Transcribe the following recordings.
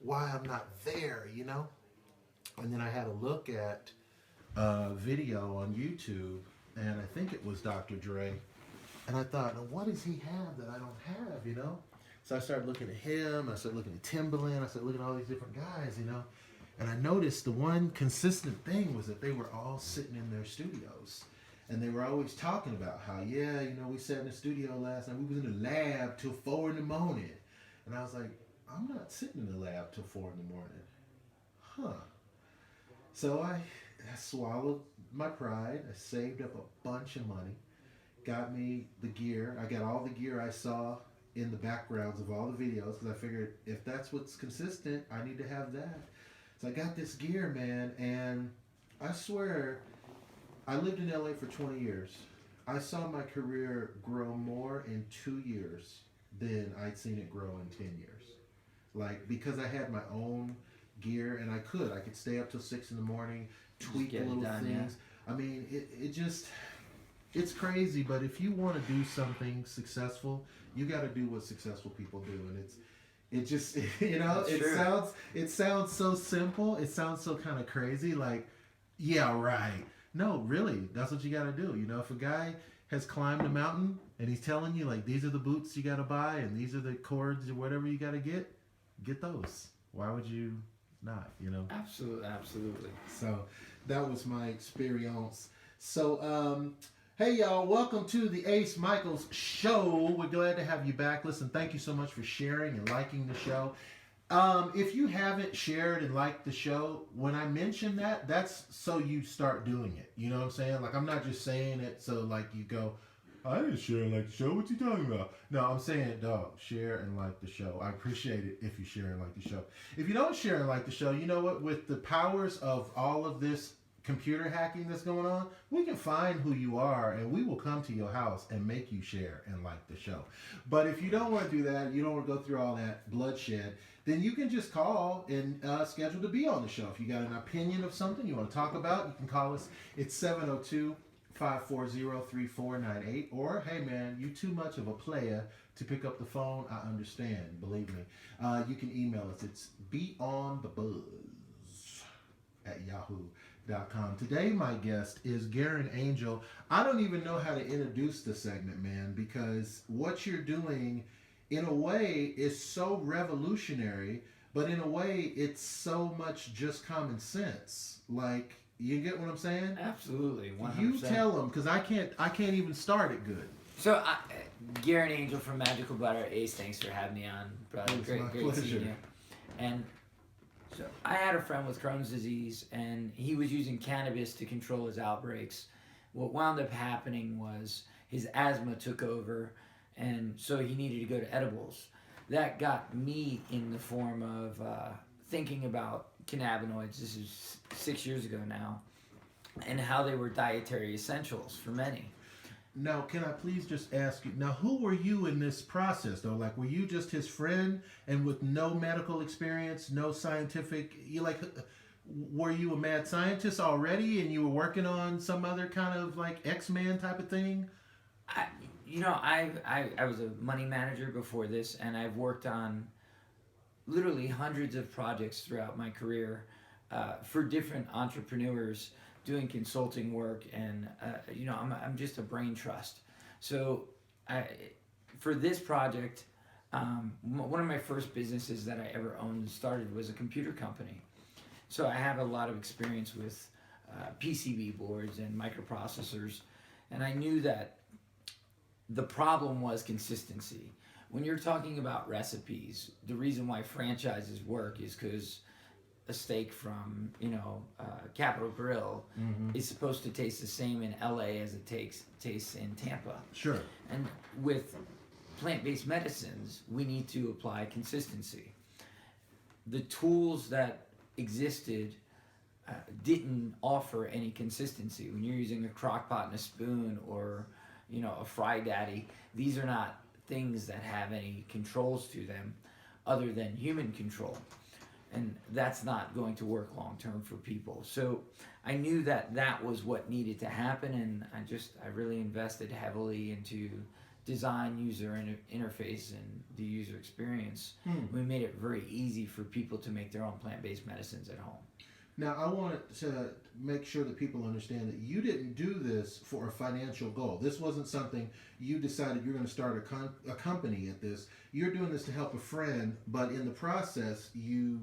Why I'm not there, you know? And then I had a look at a video on YouTube, and I think it was Dr. Dre. And I thought, now what does he have that I don't have, you know? So I started looking at him, I started looking at Timbaland, I started looking at all these different guys, you know? And I noticed the one consistent thing was that they were all sitting in their studios. And they were always talking about how, yeah, you know, we sat in the studio last night, we was in the lab till 4 in the morning. And I was like, I'm not sitting in the lab till 4 in the morning. Huh. So I swallowed my pride. I saved up a bunch of money, got me the gear. I got all the gear I saw in the backgrounds of all the videos because I figured if that's what's consistent, I need to have that. So I got this gear, man, and I swear, I lived in LA for 20 years. I saw my career grow more in 2 years than I'd seen it grow in 10 years. Like, because I had my own gear and I could stay up till 6 in the morning, tweak little things. Yeah. I mean, it just, it's crazy, but if you want to do something successful, you got to do what successful people do. And it just, you know, it sounds so simple. It sounds so kind of crazy. Like, yeah, right. No, really, that's what you got to do. You know, if a guy has climbed a mountain and he's telling you, like, these are the boots you got to buy and these are the cords or whatever you got to get those. Why would you not, you know? Absolutely. So that was my experience. So, hey, y'all, welcome to the Ace Michaels Show. We're glad to have you back. Listen, thank you so much for sharing and liking the show. If you haven't shared and liked the show, when I mention that, that's so you start doing it. You know what I'm saying? Like, I'm not just saying it so, like, you go, I didn't share and like the show. What you talking about? No, I'm saying, dog, share and like the show. I appreciate it if you share and like the show. If you don't share and like the show, you know what? With the powers of all of this computer hacking that's going on, we can find who you are and we will come to your house and make you share and like the show. But if you don't want to do that, you don't want to go through all that bloodshed, then you can just call and schedule to be on the show. If you got an opinion of something you want to talk about, you can call us. It's 702-540-3498. Or, hey man, you too much of a player to pick up the phone. I understand, believe me. You can email us. It's beyondthebuzz@yahoo.com. Today my guest is Gayrn Angel. I don't even know how to introduce the segment, man, because what you're doing in a way is so revolutionary, but in a way it's so much just common sense. Like, you get what I'm saying? Absolutely, 100%. You tell them, because I can't even start it good. So, Gayrn Angel from Magical Butter. Ace, thanks for having me on, brother. Great seeing you. And so I had a friend with Crohn's disease, and he was using cannabis to control his outbreaks. What wound up happening was his asthma took over, and so he needed to go to edibles. That got me in the form of thinking about cannabinoids. This is 6 years ago now, and how they were dietary essentials for many. Now, can I please just ask you, now who were you in this process though? Like, were you just his friend and with no medical experience, no scientific, were you a mad scientist already and you were working on some other kind of like X-Man type of thing? I was a money manager before this, and I've worked on literally hundreds of projects throughout my career for different entrepreneurs doing consulting work, and I'm just a brain trust. So for this project, one of my first businesses that I ever owned and started was a computer company. So I have a lot of experience with PCB boards and microprocessors, and I knew that the problem was consistency. When you're talking about recipes, the reason why franchises work is because a steak from Capitol Grill is supposed to taste the same in LA as it tastes in Tampa. Sure. And with plant-based medicines, we need to apply consistency. The tools that existed didn't offer any consistency. When you're using a crock pot and a spoon, or a Fry Daddy, these are not things that have any controls to them other than human control. And that's not going to work long term for people. So I knew that was what needed to happen, and I really invested heavily into design, user interface, and the user experience. We made it very easy for people to make their own plant-based medicines at home. Now, I wanted to make sure that people understand that you didn't do this for a financial goal. This wasn't something you decided you're going to start a company at this. You're doing this to help a friend, but in the process,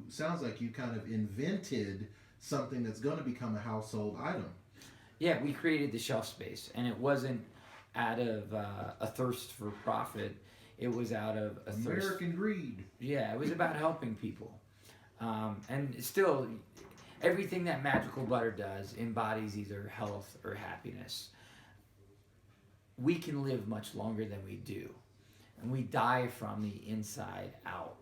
sounds like you kind of invented something that's going to become a household item. Yeah, we created the shelf space, and it wasn't out of a thirst for profit. It was out of a American greed. Yeah, it was about helping people. And still, everything that magical butter does embodies either health or happiness. We can live much longer than we do, and we die from the inside out.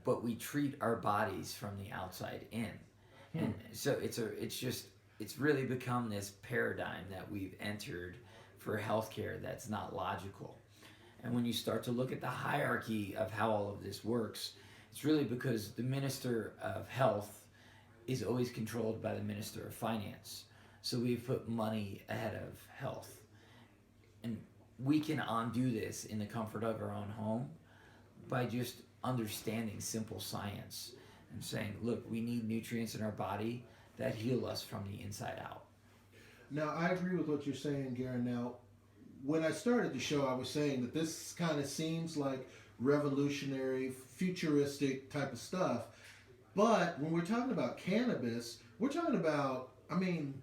But we treat our bodies from the outside in. And so it's really become this paradigm that we've entered for healthcare that's not logical. And when you start to look at the hierarchy of how all of this works, it's really because the Minister of Health is always controlled by the Minister of Finance. So we've put money ahead of health. And we can undo this in the comfort of our own home by just understanding simple science and saying, look, we need nutrients in our body that heal us from the inside out. Now, I agree with what you're saying, Gayrn. Now, when I started the show, I was saying that this kind of seems like revolutionary, futuristic type of stuff. But when we're talking about cannabis, we're talking about,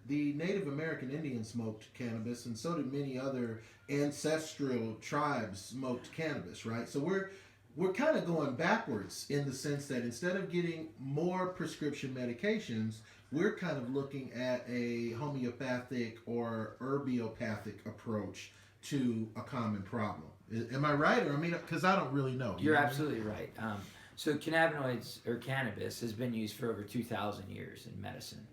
the Native American Indians smoked cannabis, and so did many other ancestral tribes smoked cannabis, right? So we're kind of going backwards in the sense that instead of getting more prescription medications, we're kind of looking at a homeopathic or herbiopathic approach to a common problem. Am I right? Or because I don't really know. You're absolutely right. So cannabinoids, or cannabis, has been used for over 2,000 years in medicine.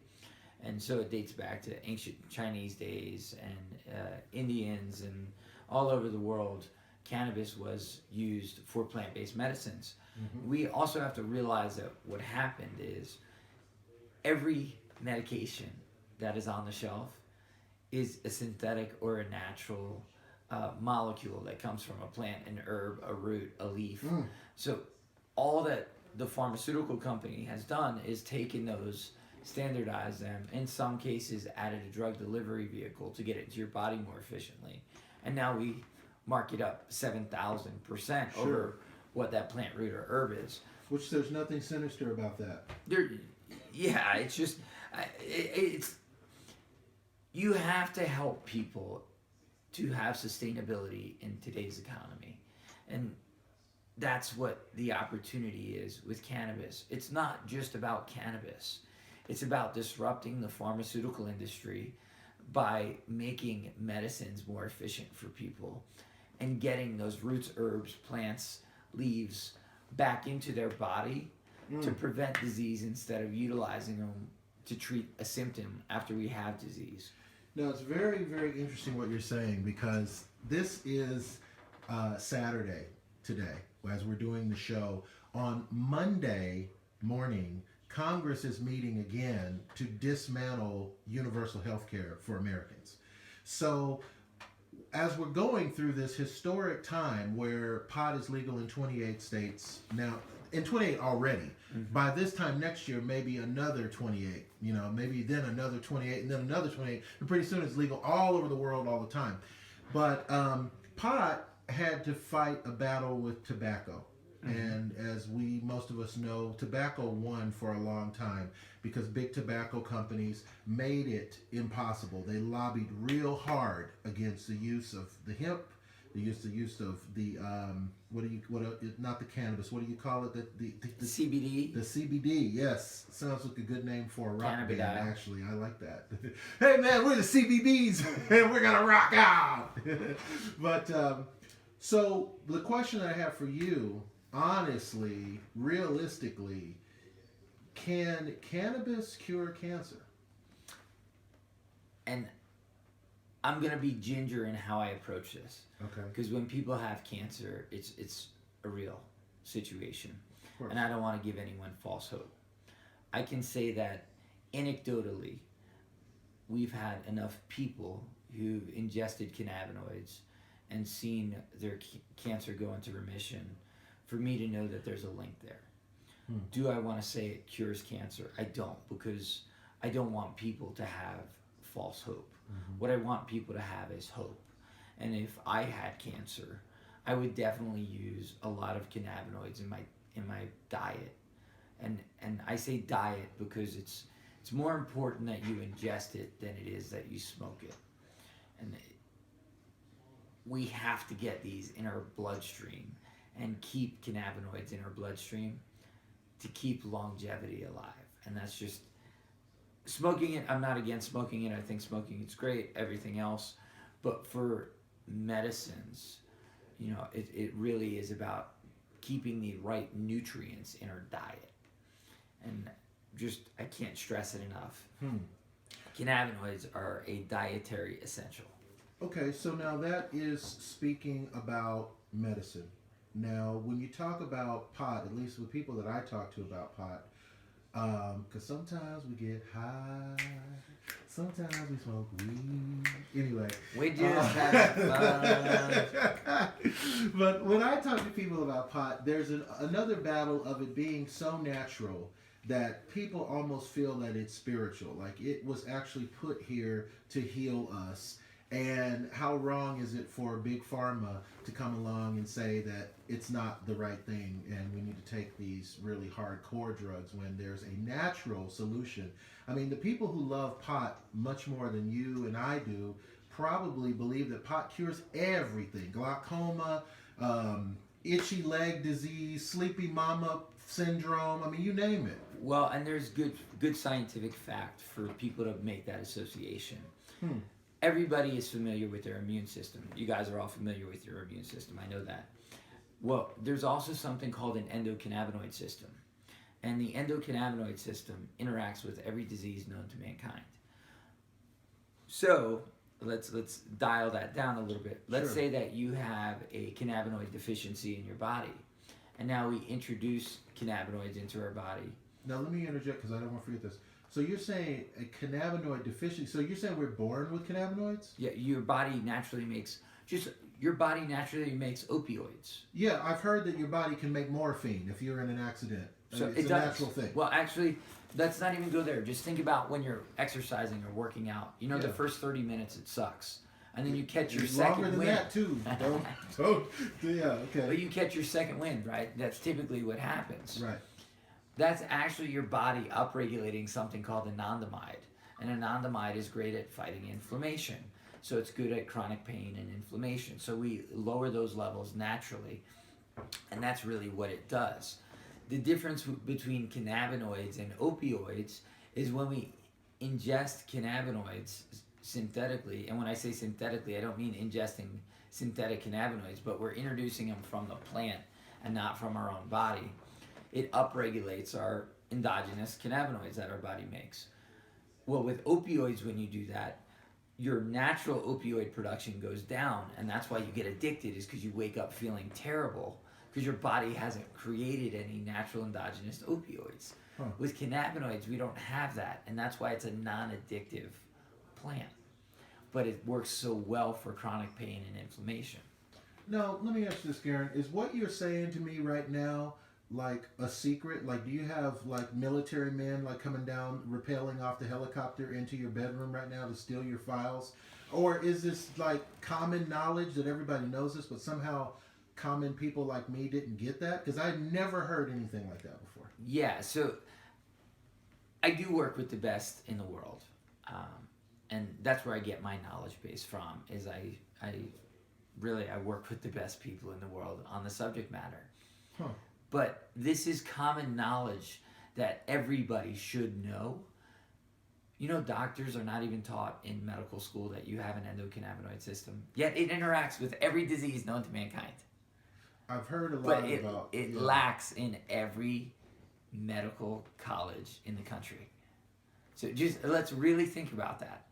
And so it dates back to ancient Chinese days, and Indians, and all over the world, cannabis was used for plant-based medicines. We also have to realize that what happened is every medication that is on the shelf is a synthetic or a natural molecule that comes from a plant, an herb, a root, a leaf. So all that the pharmaceutical company has done is taken those, standardized them, in some cases added a drug delivery vehicle to get it into your body more efficiently. And now we mark it up 7,000% over what that plant, root, or herb is. Which there's nothing sinister about that. It's just, you have to help people to have sustainability in today's economy. And that's what the opportunity is with cannabis. It's not just about cannabis. It's about disrupting the pharmaceutical industry by making medicines more efficient for people and getting those roots, herbs, plants, leaves back into their body to prevent disease instead of utilizing them to treat a symptom after we have disease. Now, it's very, very interesting what you're saying, because this is Saturday today, as we're doing the show. On Monday morning, Congress is meeting again to dismantle universal health care for Americans. So as we're going through this historic time where pot is legal in 28 states, now in 28 already, by this time next year, maybe another 28, maybe then another 28, and then another 28, and pretty soon it's legal all over the world all the time. But pot had to fight a battle with tobacco. And as most of us know, tobacco won for a long time because big tobacco companies made it impossible. They lobbied real hard against the use of the hemp. the use of the not the cannabis. What do you call it? The CBD. The CBD. Yes, sounds like a good name for a rock band. Cannabidiol. Actually, I like that. Hey man, we're the CBDs and we're gonna rock out. But so the question I have for you, honestly, realistically, can cannabis cure cancer? And I'm gonna be ginger in how I approach this. Okay. Because when people have cancer, it's a real situation, Of course. and I don't want to give anyone false hope. I can say that anecdotally, we've had enough people who've ingested cannabinoids and seen their cancer go into remission for me to know that there's a link there. Do I want to say it cures cancer? I don't, because I don't want people to have false hope. What I want people to have is hope. And if I had cancer, I would definitely use a lot of cannabinoids in my diet. And I say diet because it's more important that you ingest it than it is that you smoke it. And we have to get these in our bloodstream and keep cannabinoids in our bloodstream to keep longevity alive. And that's just smoking it. I'm not against smoking it. I think smoking is great, everything else. But for medicines, it really is about keeping the right nutrients in our diet. And just, I can't stress it enough. Cannabinoids are a dietary essential. Okay, so now that is speaking about medicine. Now, when you talk about pot, at least with people that I talk to about pot, because sometimes we get high, sometimes we smoke weed. Anyway, We just have fun. But when I talk to people about pot, there's another battle of it being so natural that people almost feel that it's spiritual, like it was actually put here to heal us. And how wrong is it for Big Pharma to come along and say that it's not the right thing and we need to take these really hardcore drugs when there's a natural solution? I mean, the people who love pot much more than you and I do probably believe that pot cures everything. Glaucoma, itchy leg disease, sleepy mama syndrome, I mean, you name it. Well, and there's good scientific fact for people to make that association. Everybody is familiar with their immune system. You guys are all familiar with your immune system. I know that. Well, there's also something called an endocannabinoid system. And the endocannabinoid system interacts with every disease known to mankind. So, let's dial that down a little bit. Let's say that you have a cannabinoid deficiency in your body. And now we introduce cannabinoids into our body. Now, let me interject because I don't want to forget this. So you're saying a cannabinoid deficiency. So you're saying we're born with cannabinoids? Yeah, your body naturally makes opioids. Yeah, I've heard that your body can make morphine if you're in an accident. So it's it a does. natural thing. Well, actually, let's not even go there. Just think about when you're exercising or working out. The first 30 minutes it sucks, and then you catch your second longer than wind. that too. Don't. Yeah. Okay. But you catch your second wind, right? That's typically what happens. Right. That's actually your body upregulating something called anandamide. And anandamide is great at fighting inflammation. So it's good at chronic pain and inflammation. So we lower those levels naturally. And that's really what it does. The difference between cannabinoids and opioids is when we ingest cannabinoids synthetically, and when I say synthetically, I don't mean ingesting synthetic cannabinoids, but we're introducing them from the plant and not from our own body. It upregulates our endogenous cannabinoids that our body makes. Well, with opioids, when you do that, your natural opioid production goes down, and that's why you get addicted, is because you wake up feeling terrible because your body hasn't created any natural endogenous opioids. With cannabinoids, we don't have that, and that's why it's a non-addictive plant. But it works so well for chronic pain and inflammation. Now, let me ask you this, Gayrn. Is what you're saying to me right now like a secret? Like, do you have like military men like coming down, rappelling off the helicopter into your bedroom right now to steal your files? Or is this like common knowledge that everybody knows this, but somehow common people like me didn't get that? Because I never heard anything like that before. Yeah, so I do work with the best in the world. And that's where I get my knowledge base from, is I really, I work with the best people in the world on the subject matter. Huh. But this is common knowledge that everybody should know. You know, doctors are not even taught in medical school that you have an endocannabinoid system, yet it interacts with every disease known to mankind. I've heard a But lot it, about it yeah. lacks in every medical college in the country. So just let's really think about that.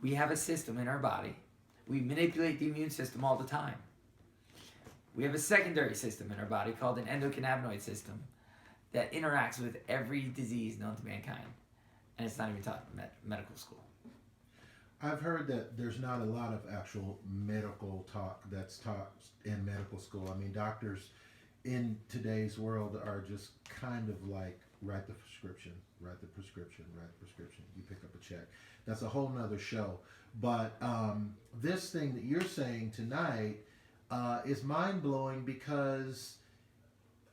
We have a system in our body. We manipulate the immune system all the time. We have a secondary system in our body called an endocannabinoid system that interacts with every disease known to mankind. And it's not even taught in medical school. I've heard that there's not a lot of actual medical talk that's taught in medical school. I mean, doctors in today's world are just kind of like, write the prescription, write the prescription, write the prescription. You pick up a check. That's a whole nother show. But this thing that you're saying tonight is mind-blowing, because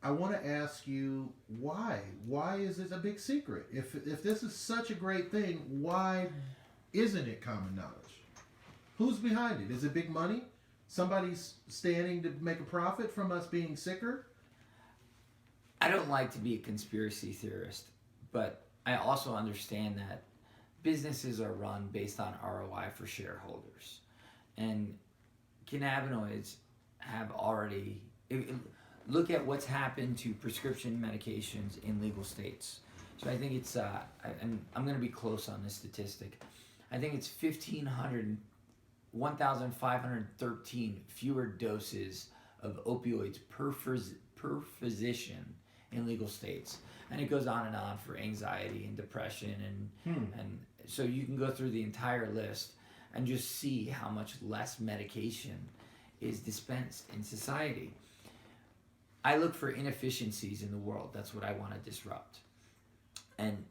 I want to ask you why. Why is it a big secret? If this is such a great thing, why isn't it common knowledge? Who's behind it? Is it big money? Somebody's standing to make a profit from us being sicker? I don't like to be a conspiracy theorist, but I also understand that businesses are run based on ROI for shareholders. And cannabinoids have already... Look at what's happened to prescription medications in legal states. So I think it's, and I'm going to be close on this statistic, I think it's 1,513 fewer doses of opioids per physician in legal states. And it goes on and on for anxiety and depression. And so you can go through the entire list and just see how much less medication is dispensed in society. I look for inefficiencies in the world. That's what I want to disrupt. And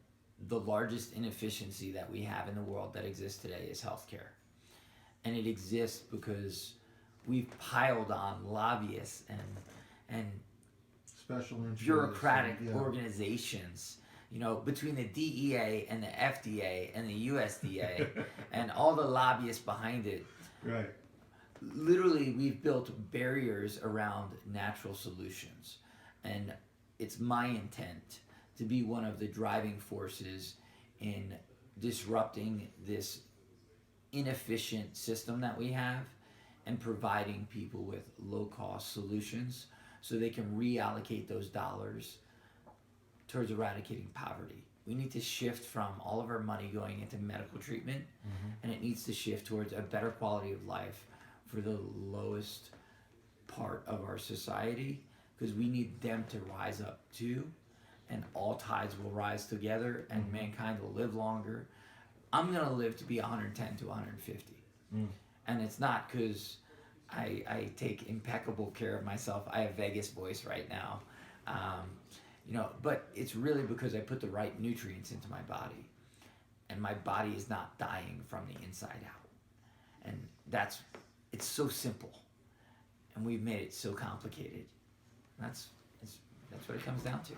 the largest inefficiency that we have in the world that exists today is healthcare. And it exists because we've piled on lobbyists and special interests, bureaucratic organizations, you know, between the DEA and the FDA and the USDA and all the lobbyists behind it. Right. Literally, we've built barriers around natural solutions. And it's my intent to be one of the driving forces in disrupting this inefficient system that we have and providing people with low-cost solutions so they can reallocate those dollars towards eradicating poverty. We need to shift from all of our money going into medical treatment, and it needs to shift towards a better quality of life for the lowest part of our society, because we need them to rise up too, and all tides will rise together, and mankind will live longer. I'm gonna live to be 110 to 150. And it's not because I take impeccable care of myself. I have Vegas voice right now. You know, but it's really because I put the right nutrients into my body, and my body is not dying from the inside out. And it's so simple, and we've made it so complicated. That's what it comes down to.